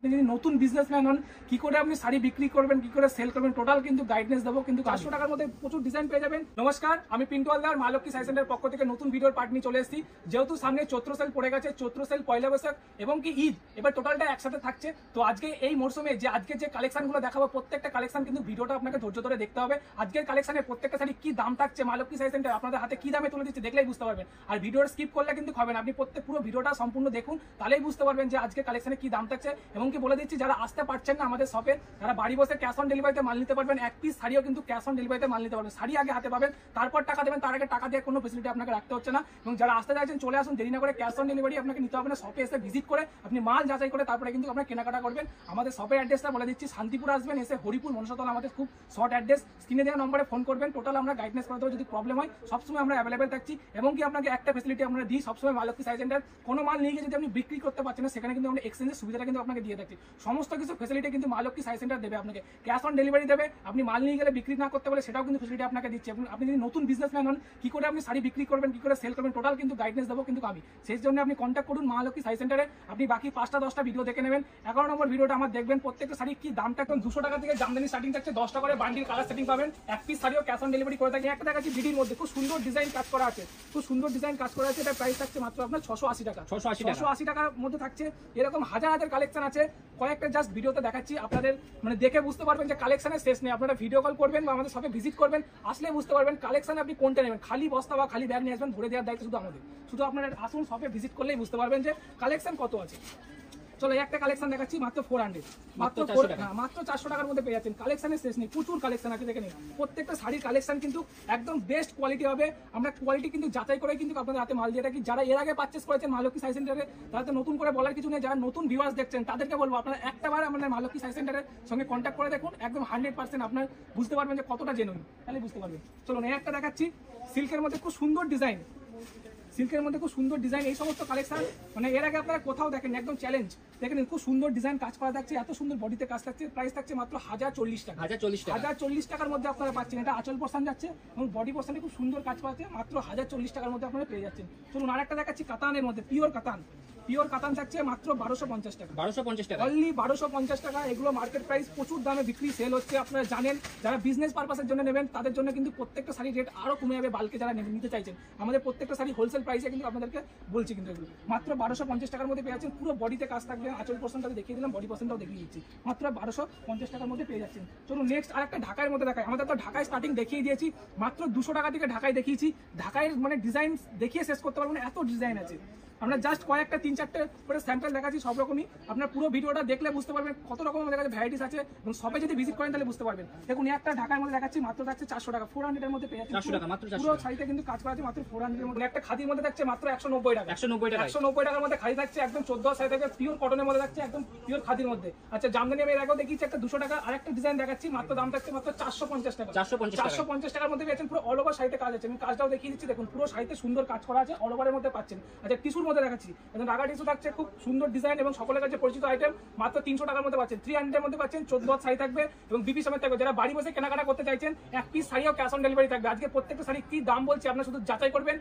যদি নতুন বিজনেসম্যান হন কি করে আপনি শাড়ি বিক্রি করবেন, কি করে সেল করবেন, টোটাল কিন্তু গাইডেন্স দেবো। কিন্তু 500 টাকার মধ্যে প্রচুর ডিজাইন পেয়ে যাবেন। নমস্কার, আমি পিন্টু হালদার, মা লক্ষ্মী শাড়ি সেন্টারের পক্ষ থেকে নতুন ভিডিওর পার্ট নিয়ে চলে এসেছি। যেহেতু সামনে চৈত্র সেল পড়ে গেছে, চৈত্র সেল, পয়লা বৈশাখ এবং কি ঈদ, এবার টোটালটা একসাথে থাকছে। তো আজকে এই মরশুমে আজকে যে কালেকশনগুলো দেখাবো, প্রত্যেকটা কালেকশন কিন্তু ভিডিওটা আপনাকে ধৈর্য ধরে দেখতে হবে। আজকের কালেকশনের প্রত্যেকটা শাড়ি কি দাম থাকছে, মা লক্ষ্মী শাড়ি সেন্টার আপনাদের হাতে কি দামে তুলে দিচ্ছে দেখলেই বুঝতে পারবেন। আর ভিডিওর স্কিপ করলে কিন্তু হবে না, আপনি পুরো ভিডিওটা সম্পূর্ণ দেখুন, তাহলেই বুঝতে পারবেন যে আজকে কালেকশনে কি দাম থাকছে। এবং কি বলে দিচ্ছি, যারা আসতে পারছেন না আমাদের শপে, তারা বাড়ি বসে ক্যাশ অন ডেলিভারিতে মাল নিতে পারবেন। এক পিস শাড়িও কিন্তু ক্যাশ অন ডেলিভারিতে মাল নিতে পারবেন। শাড়ি আগে হাতে পাবেন, তারপর টাকা দেবেন। তার আগে টাকা দিয়ে কোনো ফেসিলিটি আপনাকে রাখতে হচ্ছে না। এবং যারা আসতে চাইছেন চলে আসুন, দেরি না করে ক্যাশ অন ডেলিভারি আপনাকে নিতে হবে না। শপে এসে ভিজিট করে আপনি মাল যাচাই করে তারপরে কিন্তু আপনার কেনাকাটা করবেন। আমাদের শপের অ্যাড্রেসটা বলে দিচ্ছি, শান্তিপুর আসবেন, এসে হরিপুর মনসাতলা আমাদের খুব শর্ট অ্যাড্রেস, স্ক্রিনে দেওয়া নম্বরে ফোন করবেন। টোটাল আমরা গাইডেন্স করে দেবো, যদি প্রবলেম হয় সবসময় আমরা অ্যাভেলেবেল থাকছি। এবং কি আপনাকে একটা ফেসিলিটি আমরা দিই সবসময়, মা লক্ষ্মী শাড়ি সেন্টার কোনো মাল নিয়ে গিয়ে যদি আপনি বিক্রি করতে পারছেন না, সেখানে কিন্তু আমরা এক্সচেঞ্জের সুবিধাটা কিন্তু আপনাকে দিয়ে থাকছি। সমস্ত কিছু ফেসিলিটি কিন্তু মা লক্ষ্মী শাড়ি সেন্টার দেবে আপনাকে। ক্যাশ অন ডেলিভারি দেবে, আপনি মাল নিয়ে গেলে বিক্রি না করতে পারলে সেটাও কিন্তু ফেসিলিটি আপনাকে দিচ্ছে। আপনি যদি নতুন বিজনেসম্যান হন, কি করে আপনি শাড়ি বিক্রি করবেন, কি করে সেল করবেন, টোটাল কিন্তু গাইডেন্স দেবো কিন্তু আমি। সেই জন্য আপনি কন্ট্যাক্ট করুন মা লক্ষ্মী শাড়ি সেন্টারে। আপনি বাকি 5টা 10টা ভিডিও দেখে নেবেন। 11 নম্বর ভিডিওটা আমার দেখবেন। প্রত্যেকটা শাড়ি কি দামটা একদম 200 টাকা থেকে জামদানি স্টার্টিং থাকছে। 10টা করে বান্ডিল কালার সেটিং পাবেন। এক পিস শাড়িও ক্যাশ অন ডেলিভারি করে থাকি। একটা দেখাচ্ছি ভিডিওর মধ্যে, খুব সুন্দর ডিজাইন কাজ করা আছে, খুব সুন্দর ডিজাইন কাজ করা আছে। এটা প্রাইস থাকছে মাত্র আপনার 680 টাকা। 680 টাকার মধ্যে থাকছে। এরকম হাজার হাজার কালেকশন আছে, কয়েকটা জাস্ট ভিডিওতে দেখাচ্ছি আপনাদের, মানে দেখে বুঝতে পারবেন যে কালেকশনের শেষ নেই। আপনারা ভিডিও কল করবেন বা আমাদের শপে ভিজিট করবেন, আসলে বুঝতে পারবেন কালেকশন আপনি কোনটা নেবেন। খালি বস্তা বা খালি ব্যাগ নিয়ে আসবেন, ভরে দেওয়ার দায়িত্ব শুধু আমাদের। শুধু আপনারা আসুন, শপে ভিজিট করলেই বুঝতে পারবেন যে কালেকশন কত আছে। চলো একটা কালেকশন দেখাচ্ছি মাত্র 400, মাত্র 400 টাকার মধ্যে পেয়ে যাচ্ছেন। কালেকশনের শেষ নেই, প্রচুর কালেকশন আছে, দেখে নিন। প্রত্যেকটা শাড়ির কালেকশন কিন্তু একদম বেস্ট কোয়ালিটি হবে। আমরা কোয়ালিটি কিন্তু যাচাই করে কিন্তু আপনাদের হাতে মাল দিয়ে থাকি। যারা এর আগে পারচেস করেছেন মা লক্ষ্মী শাড়ি সেন্টারে, তারা তো নতুন করে বলার কিছু নেই। যারা নতুন ভিউয়ার্স দেখছেন তাদেরকে বলবো, আপনারা একটাবার আমাদের মা লক্ষ্মী শাড়ি সেন্টারের সঙ্গে কন্ট্যাক্ট করে দেখুন, একদম 100% আপনার বুঝতে পারবেন যে কতটা জেনুইন, তাহলে বুঝতে পারবেন। চলুন একটা দেখাচ্ছি সিল্কের মধ্যে খুব সুন্দর ডিজাইন, সিল্কের মধ্যে খুব সুন্দর ডিজাইন। এই সমস্ত কালেকশন মানে এর আগে আপনারা কোথাও দেখেন, একদম চ্যালেঞ্জ। দেখেন খুব সুন্দর ডিজাইন কাজ করা থাকছে, এত সুন্দর বডিতে কাজ থাকছে। প্রাইস থাকছে মাত্র 1040 টাকা। 1040 টাকার মধ্যে আপনারা পাচ্ছেন। এটা আঁচল পোর্শন যাচ্ছে এবং বডি পোর্শনে খুব সুন্দর কাজ করা আছে। মাত্র 1040 টাকার মধ্যে আপনারা পেয়ে যাচ্ছেন। চলুন আরেকটা দেখাচ্ছি কাতানের মধ্যে, পিওর কাতান। পিওর কাতান থাকছে মাত্র 1250 টাকা। 1250 টাকা, অনলি 1250 টাকা। এগুলো মার্কেট প্রাইস প্রচুর দামে বিক্রি সেল হচ্ছে, আপনারা জানেন। যারা বিজনেস পারপাসের জন্য নেবেন তাদের জন্য কিন্তু প্রত্যেকটা শাড়ি রেট আরো কমে যাবে। বালকে যারা নিতে চাইছেন, আমাদের প্রত্যেকটা শাড়ি হোলসেল প্রাইসে কিন্তু আপনাদেরকে বলছি। কিন্তু এগুলো মাত্র 1250 টাকার মধ্যে পেয়ে যাচ্ছেন। পুরো বডিতে কাজ থাকবে, আঁচল পোর্শনটা দেখিয়ে দিলাম, বডি পোর্শনটাও দেখিয়ে দিচ্ছি। মাত্র 1250 টাকার মধ্যে পেয়ে যাচ্ছেন। চলুন নেক্সট আরেকটা ঢাকার মধ্যে দেখাই। আমাদের তো ঢাকায় স্টার্টিং দেখিয়ে দিয়েছি, মাত্র 200 টাকা থেকে ঢাকায় দেখিয়েছি। ঢাকায় মানে ডিজাইন দেখিয়ে শেষ করতে পারবো না, এত ডিজাইন আছে। আমরা জাস্ট কয়েকটা 3-4টে করে স্যাম্পল দেখাচ্ছি, সব রকমই। আপনার পুরো ভিডিওটা দেখলে বুঝতে পারবেন কত রকম আমাদের কাছে ভ্যারাইটিস আছে। এবং সবাই যদি ভিজিট করেন তাহলে বুঝতে পারবেন। দেখুন একটা ঢাকার মধ্যে দেখাচ্ছি, মাত্র থাকছে 400 টাকা। 400 এর মধ্যে পেয়ে যাচ্ছে। 400 টাকা মাত্র। পুরো শাড়িতে কিন্তু কাজ করা আছে, মাত্র 400 এর মধ্যে। একটা খাদির মধ্যে থাকছে মাত্র 190 টাকা। 190 টাকার মধ্যে খাদি থাকছে, একদম 14 শাড়ি থাকবে, পিওর কটনের মধ্যে থাকছে, একদম পিওর খাদির মধ্যে। আচ্ছা জামদানি আমি এর আগেও দেখিয়েছি একটা 200 টাকা। আরেকটা ডিজাইন দেখাচ্ছি, মাত্র দাম থাকছে মাত্র 450 টাকা। 450 টাকার মধ্যে পেয়েছেন। পুরো অল ওভার শাড়িতে কাজ আছে, আমি কাজটাও দেখিয়ে দিচ্ছি। দেখুন পুরো শাড়িতে সুন্দর কাজ করা আছে, অল ওভারের মধ্যে পাচ্ছেন। আচ্ছা টিস্যুর মধ্যে দেখাচ্ছি, রাগা টিস্যু থাকছে, খুব সুন্দর ডিজাইন এবং সকলের কাছে পরিচিত আইটেম। মাত্র 300 টাকার মধ্যে পাচ্ছেন। 300 এর মধ্যে পাচ্ছেন। 14 শাড়ি থাকবে এবং বিপি সমেত থাকবে। যারা বাড়ি বসে কেনাকাটা করতে চাইছেন, এক পিস শাড়িও ক্যাশ অন ডেলিভারি থাকবে। আজকে প্রত্যেকটা শাড়ি কি দাম বলছে আপনারা শুধু যাচাই করবেন।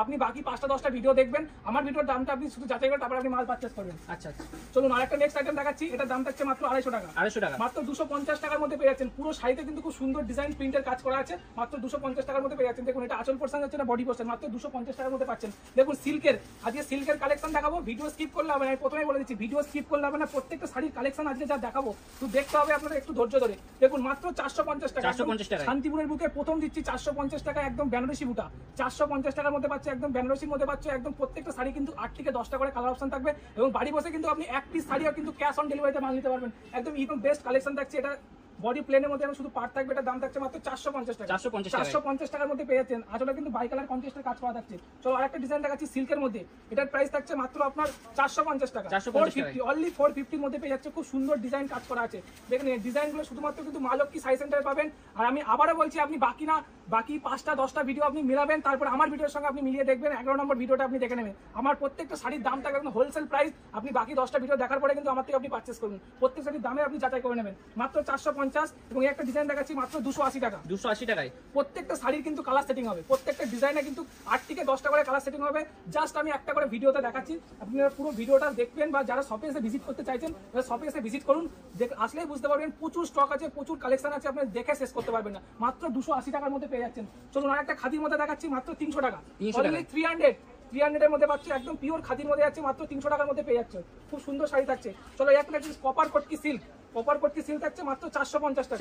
আপনি বাকি 5টা 10টা ভিডিও দেখবেন, আমার ভিডিওর দামটা আপনি শুধু যাচাই করবেন, তারপর আপনি মাল পারচেজ করবেন। আচ্ছা চলুন আরেকটা নেক্সট আইটেম দেখাচ্ছি। এটার দাম থাকছে মাত্র 250 টাকা। 250 টাকা, মাত্র 250 টাকার মধ্যে পেয়ে যাচ্ছেন। পুরো শাড়িতে কিন্তু খুব সুন্দর ডিজাইন প্রিন্টের কাজ করা আছে, মাত্র 250 টাকার মধ্যে পেয়ে যাচ্ছেন। দেখুন এটা আঁচল পোর্শন হচ্ছে না বডি পোর্শন, মাত্র 250 টাকার মধ্যে পাচ্ছেন। দেখুন সিল্কের, আজকে সিল্কের কালেকশন দেখাবো। ভিডিও স্কিপ করলে হবে না, আমি প্রথমেই বলে দিচ্ছি, ভিডিও স্কিপ করলে হবে না। প্রত্যেকটা শাড়ির কালেকশন আজকে যা দেখাবো শুধু দেখতে হবে আপনাদের, একটু ধৈর্য ধরে দেখুন। মাত্র 450 টাকা। 450 টাকা শান্তিপুরের বুকে প্রথম দিচ্ছি 450 টাকা, একদম বেনারসি বুটা। 450 টাকার মধ্যে পাচ্ছে, একদম বেনারসির মধ্যে পাচ্ছে। একদম প্রত্যেকটা শাড়ি কিন্তু 8 থেকে 10টা করে কালার অপশন থাকবে এবং বাড়ি বসে কিন্তু আপনি এক পিস শাড়িও কিন্তু ক্যাশ অন ডেলিভারিতে মাল নিতে পারবেন। একদম বেস্ট কালেকশন থাকছে। এটা বডি প্লেনের মধ্যে শুধু পার্ট থাকবে। এটা দাম থাকছে মাত্র 450 টাকা। 450 টাকার মধ্যে পেয়ে যাচ্ছেন। আসলে কিন্তু বাই কালার কন্ট্রাস্টের কাজ করা থাকছে। চলো আরেকটা ডিজাইন দেখাচ্ছি সিল্কের মধ্যে। এটার প্রাইস থাকছে মাত্র আপনার 450 টাকা। 450, অনলি 450 এর মধ্যে পেয়ে যাচ্ছে। খুব সুন্দর ডিজাইন কাজ করা আছে। দেখেন এই ডিজাইনগুলো শুধুমাত্র কিন্তু মা লক্ষ্মী শাড়ি সেন্টারে পাবেন। আর আমি আবারও বলছি, আপনি বাকি না বাকি 5টা 10টা ভিডিও আপনি মিলাবেন, তারপর আমার ভিডিওর সঙ্গে আপনি মিলিয়ে দেখবেন। 11 নম্বর ভিডিওটা আপনি দেখে নেবেন। আমার প্রত্যেকটা শাড়ির দাম থাকবে একদম হোলসেল প্রাইস। আপনি বাকি 10টা ভিডিও দেখার পরে কিন্তু আমার থেকে আপনি পারচেস করুন। প্রত্যেক শাড়ির দামে আপনি যাচাই করে নেবেন। মাত্র 450 এবং একটা ডিজাইন দেখাচ্ছি মাত্র 280 টাকা। 280 টাকায় প্রত্যেকটা শাড়ির কিন্তু কালার সেটিং হবে, প্রত্যেকটা ডিজাইনে কিন্তু 8 থেকে 10টা করে কালার সেটিং হবে। জাস্ট আমি একটা করে ভিডিওতে দেখাচ্ছি, আপনারা পুরো ভিডিওটা দেখবেন। বা যারা শপে এসে ভিজিট করতে চাইছেন শপে এসে ভিজিট করুন, আসলেই বুঝতে পারবেন প্রচুর স্টক আছে, প্রচুর কালেকশন আছে, আপনি দেখে শেষ করতে পারবেন না। মাত্র 280 টাকার মধ্যে পেয়ে যাচ্ছেন। চলুন আর একটা খাদির মধ্যে দেখাচ্ছি মাত্র 300 টাকা। 300 এর মধ্যে পাচ্ছি, একদম পিওর খাদির মধ্যে যাচ্ছে, মাত্র 300 টাকার মধ্যে পেয়ে যাচ্ছে। খুব সুন্দর শাড়ি থাকছে। চলো একটা copper Katki silk, copper Katki silk থাকছে মাত্র 450 টাকা।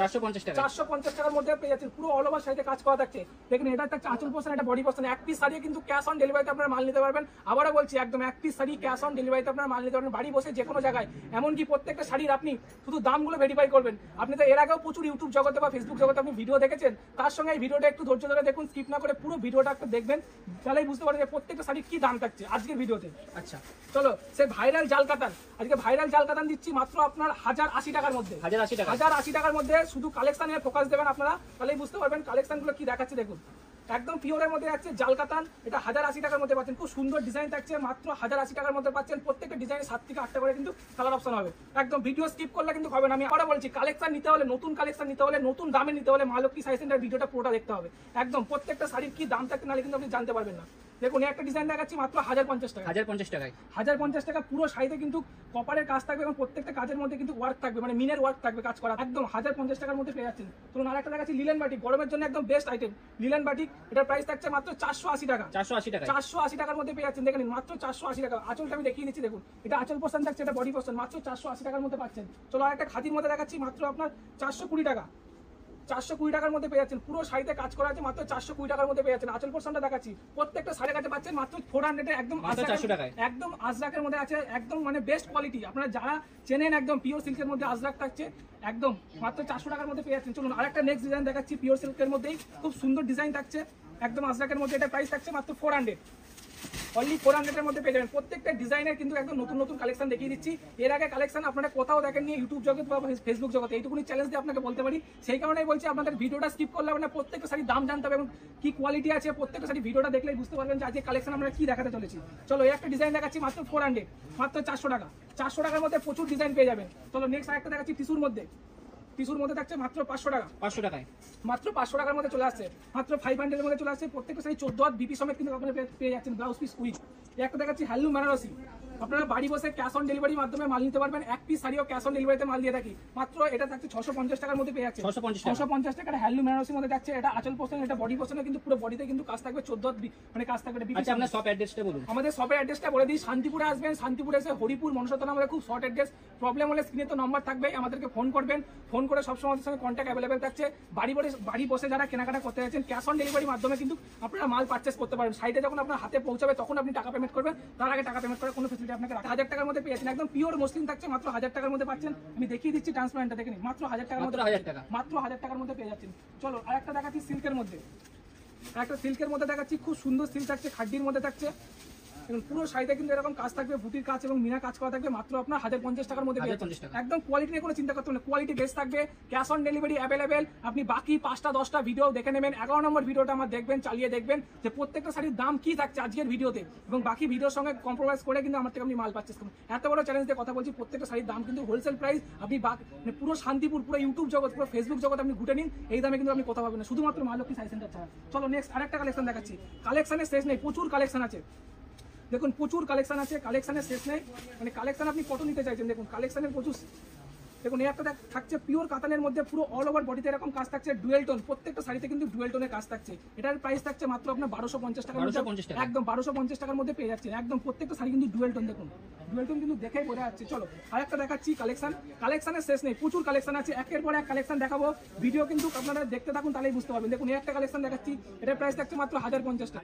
450 টাকার মধ্যে পেয়ে যাচ্ছেন। পুরো অল ওভার শাড়িতে কাজ করা থাকছে। দেখুন এটা থাকছে আঁচল পোর্শন, এটা বডি পোর্শন। এক পিস শাড়ি কিন্তু ক্যাশ অন ডেলিভারিতে আপনারা মাল নিতে পারবেন। আবারও বলছি, একদম এক পিস শাড়ি ক্যাশ অন ডেলিভারিতে আপনারা মাল নিতে পারবেন বাড়ি বসে যে কোনো জায়গায়। এমনকি প্রত্যেকটা শাড়ির আপনি শুধু দামগুলো ভেরিফাই করবেন। আপনি তো এর আগেও প্রচুর ইউটিউব জগতে বা ফেসবুক জগতে আপনি ভিডিও দেখেছেন, তার সঙ্গে এই ভিডিওটা একটু ধৈর্য ধরে দেখুন, স্কিপ না করে পুরো ভিডিওটা একটু দেখবেন, তাহলেই বুঝতে পারবেন যে প্রত্যেকটা শাড়ির কি দাম থাকছে আজকের ভিডিওতে। আচ্ছা চলো সে ভাইরাল জাল কাতান, আজকে ভাইরাল জাল কাতান দিচ্ছি মাত্র আপনার 1080 টাকার মধ্যে। 1080 টাকার মধ্যে শুধু কালেকশনে ফোকাস দেবেন আপনারা, তাহলেই বুঝতে পারবেন কালেকশন গুলো কি দেখাচ্ছে। দেখুন একদম পিওরের মধ্যে যাচ্ছে জাল কাতান, এটা 1080 টাকার মধ্যে পাচ্ছেন। খুব সুন্দর ডিজাইন থাকছে, মাত্র 1080 টাকার মধ্যে পাচ্ছেন। প্রত্যেকটা ডিজাইনে 7 থেকে 8টা করে কিন্তু কালার অপশন হবে। একদম ভিডিও স্কিপ করলে কিন্তু হবে না। আমি আবার বলছি, কালেকশন নিতে হলে, নতুন কালেকশন নিতে হলে, নতুন দামে নিতে হলে মা লক্ষ্মী শাড়ি সেন্টার ভিডিওটা পুরোটা দেখতে হবে। একদম প্রত্যেকটা শাড়ির কি দাম থাকতে, নাহলে কিন্তু আপনি জানতে পারবেন না। দেখুন একটা ডিজাইন দেখাচ্ছি মাত্র 1050 টাকা। 1050 টাকায় 1050 টাকা। পুরো শাড়িতে কিন্তু কপারের কাজ থাকবে এবং প্রত্যেকটা কাজের মধ্যে কিন্তু ওয়ার্ক থাকবে, মানে মিনের ওয়ার্ক থাকবে কাজ করা। একদম 1050 টাকার মধ্যে পেয়ে যাচ্ছেন। ধরুন আরেকটা দেখাচ্ছি লিলেন বাটিক, গরমের জন্য একদম বেস্ট আইটেম লিলেন বাটিক। এটার প্রাইস থাকছে মাত্র 480 টাকা। 480 টাকার মধ্যে পেয়ে যাচ্ছেন। দেখেন মাত্র 480 টাকা। আঁচলটা আমি দেখিয়ে দিচ্ছি, দেখুন এটা আঁচল পোর্শন থাকছে, এটা বডি পোর্শন, মাত্র 480 টাকার মধ্যে পাচ্ছেন। চলো আরেকটা খাদির মধ্যে দেখাচ্ছি মাত্র আপনার 420 টাকা। 420 টাকার মধ্যে পেয়ে যাচ্ছেন। পুরো শাড়িতে কাজ করা আছে, মাত্র 420 টাকার মধ্যে পেয়ে যাচ্ছেন। আঁচল পোর্শনটা দেখাচ্ছি, প্রত্যেকটা শাড়ির কাছে পাচ্ছেন মাত্র 400 এ, একদম 400 টাকায়, একদম আজরাকের মধ্যে আছে, একদম মানে বেস্ট কোয়ালিটি। আপনারা যারা চেনেন একদম পিওর সিল্কের মধ্যে আজরাক থাকছে, একদম মাত্র 400 টাকার মধ্যে পেয়ে যাচ্ছেন। চলুন আরেকটা নেক্সট ডিজাইন দেখাচ্ছি, পিওর সিল্কের মধ্যেই খুব সুন্দর ডিজাইন থাকছে, একদম আজরাকের মধ্যে। এটা প্রাইস থাকছে মাত্র 400, অনলি 400 এর মধ্যে পেয়ে যাবেন। প্রত্যেকটা ডিজাইনের কিন্তু একদম নতুন নতুন কালেকশন দেখিয়ে দিচ্ছি। এর আগে কালেকশন আপনারা কোথাও দেখেননি ইউটিউব জগৎ বা ফেসবুক জগতে, এইটুকুনি চ্যালেঞ্জ দিয়ে আপনাকে বলতে পারি। সেই কারণেই বলছি আপনাদের ভিডিওটা স্কিপ করলে হবে না, প্রত্যেকটা শাড়ির দাম জানতে হবে এবং কি কোয়ালিটি আছে। প্রত্যেকটা শাড়ি ভিডিওটা দেখলেই বুঝতে পারবেন যে আজকে কালেকশন আমরা কি দেখাতে চলেছি। চলো এই একটা ডিজাইন দেখাচ্ছি মাত্র 400, মাত্র 400 টাকা। 400 টাকার মধ্যে প্রচুর ডিজাইন পেয়ে যাবেন। চলো নেক্সট আরেকটা দেখাচ্ছি টিস্যুর মধ্যে। টিস্যুর মধ্যে থাকছে মাত্র 500 টাকা। 500 টাকায়, মাত্র 500 টাকার মধ্যে চলে আসছে, মাত্র 500 এর মধ্যে চলে আসছে। প্রত্যেকটা শাড়ি 14 হাত বিপি সমেত কিন্তু আপনারা পেয়ে যাচ্ছেন, ব্লাউজ পিস উইথ। একটা দেখাচ্ছি হ্যান্ডলুম বেনারসি, আপনারা বাড়ি বসে ক্যাশ অন ডেলিভারির মাধ্যমে মাল নিতে পারবেন। এক পিস শাড়িও ক্যাশ অন ডেলিভারিতে মাল দিয়ে থাকি। মাত্র এটা থাকছে 650 টাকার মধ্যে পেয়ে যাচ্ছে। 650 টাকার হ্যান্ডলুম বেনারসির মধ্যে যাচ্ছে। এটা আঁচল পোর্শন, এটা বডি পোর্শনে কিন্তু পুরো বডিতে কিন্তু কাজ থাকবে, 14 হাত মানে কাজ থাকবে। আচ্ছা আপনার শপ অ্যাড্রেসটা বলুন। আমাদের শপের অ্যাড্রেসটা বলে দিই, শান্তিপুরে আসবেন, শান্তিপুরে এসে হরিপুর মনসতলা আমাদের খুব শর্ট অ্যাড্রেস। প্রবলেম হলে স্ক্রিনে তো নাম্বার থাকবে, আমাদেরকে ফোন করবেন। ফোন করে সবসময় আমাদের সঙ্গে কন্ট্যাক্ট অ্যাভেলেবেল থাকছে। বাড়ি বসে যারা কেনাকাটা করতে যাচ্ছেন ক্যাশ অন ডেলিভারির মাধ্যমে কিন্তু আপনারা মাল পারচেস করতে পারবেন। সাইটে যখন আপনার হাতে পৌঁছাবে তখন আপনি টাকা পেমেন্ট করবেন, তার আগে টাকা পেমেন্ট করার কোনো ফেসিলিটি আপনাকে 1000 টাকার মধ্যে পেয়েছেন। একদম পিওর মসলিন থাকছে, মাত্র 1000 টাকার মধ্যে পাচ্ছেন। আমি দেখিয়ে দিচ্ছি ট্রান্সপারেন্টটা, দেখেন মাত্র 1000 টাকার মধ্যে, মাত্র 1000 টাকার মধ্যে পেয়ে যাচ্ছেন। চলো আরেকটা দেখাচ্ছি সিল্কের মধ্যে, একটা সিল্কের মধ্যে দেখাচ্ছি, খুব সুন্দর সিল্ক থাকছে, খাড্ডির মধ্যে থাকছে। এবং পুরো শাড়িতে কিন্তু এরকম কাজ থাকবে, বুটির কাজ এবং মিনা কাজ করা থাকবে, মাত্র আপনার 1050 টাকার মধ্যে। একদম কোয়ালিটি নিয়ে কোনো চিন্তা করতে হবে না, কোয়ালিটি বেস্ট থাকবে, ক্যাশ অন ডেলিভারি অ্যাভেলেবেল। আপনি বাকি 5টা 10টা ভিডিও দেখে নেবেন, 11 নম্বর ভিডিওটা আমার দেখবেন, চালিয়ে দেখবেন যে প্রত্যেকটা শাড়ির দাম কি থাকছে আজকের ভিডিওতে, এবং বাকি ভিডিওর সঙ্গে কম্প্রোমাইজ করে কিন্তু আমার থেকে আপনি মাল পারচেস করুন। এত বড় চ্যালেঞ্জ দিয়ে কথা বলছি, প্রত্যেকটা শাড়ির দাম কিন্তু হোলসেল প্রাইস। আপনি পুরো শান্তিপুর, পুরো ইউটিউব জগৎ, পুরো ফেসবুক জগৎ আপনি ঘুরে নিন, এই দামে কিন্তু আপনি কথা পাবেন না, শুধুমাত্র মা লক্ষ্মী শাড়ি সেন্টার ছাড়া। চলো নেক্সট আরেকটা কালেকশন দেখাচ্ছি। কালেকশনের শেষ নেই, প্রচুর কালেকশন আছে, দেখুন প্রচুর কালেকশন আছে, কালেকশনের শেষ নেই। মানে কালেকশন আপনি কত নিতে চাইছেন, দেখুন কালেকশনের প্রচুর। দেখুন এই একটা থাকছে পিওর কাতানের মধ্যে, পুরো অল ওভার বডিতে এরকম কাজ থাকছে, ডুয়েল টোন। প্রত্যেকটা শাড়িতে কিন্তু ডুয়েল টোনের কাজ থাকছে। এটার প্রাইস থাকছে মাত্র আপনার 1250 টাকার মধ্যে, একদম 1250 টাকার মধ্যে পেয়ে যাচ্ছেন। একদম প্রত্যেকটা শাড়ি কিন্তু ডুয়েল টোন, দেখুন ডুয়েল টোন কিন্তু দেখেই বোঝা যাচ্ছে। চলো আরেকটা দেখাচ্ছি কালেকশন, কালেকশনের শেষ নেই, প্রচুর কালেকশন আছে, একের পর এক কালেকশন দেখাবো। ভিডিও কিন্তু আপনারা দেখতে থাকুন, তাহলেই বুঝতে পারবেন। দেখুন এই একটা কালেকশন দেখাচ্ছি, এটার প্রাইস থাকছে মাত্র 1050 টাকা।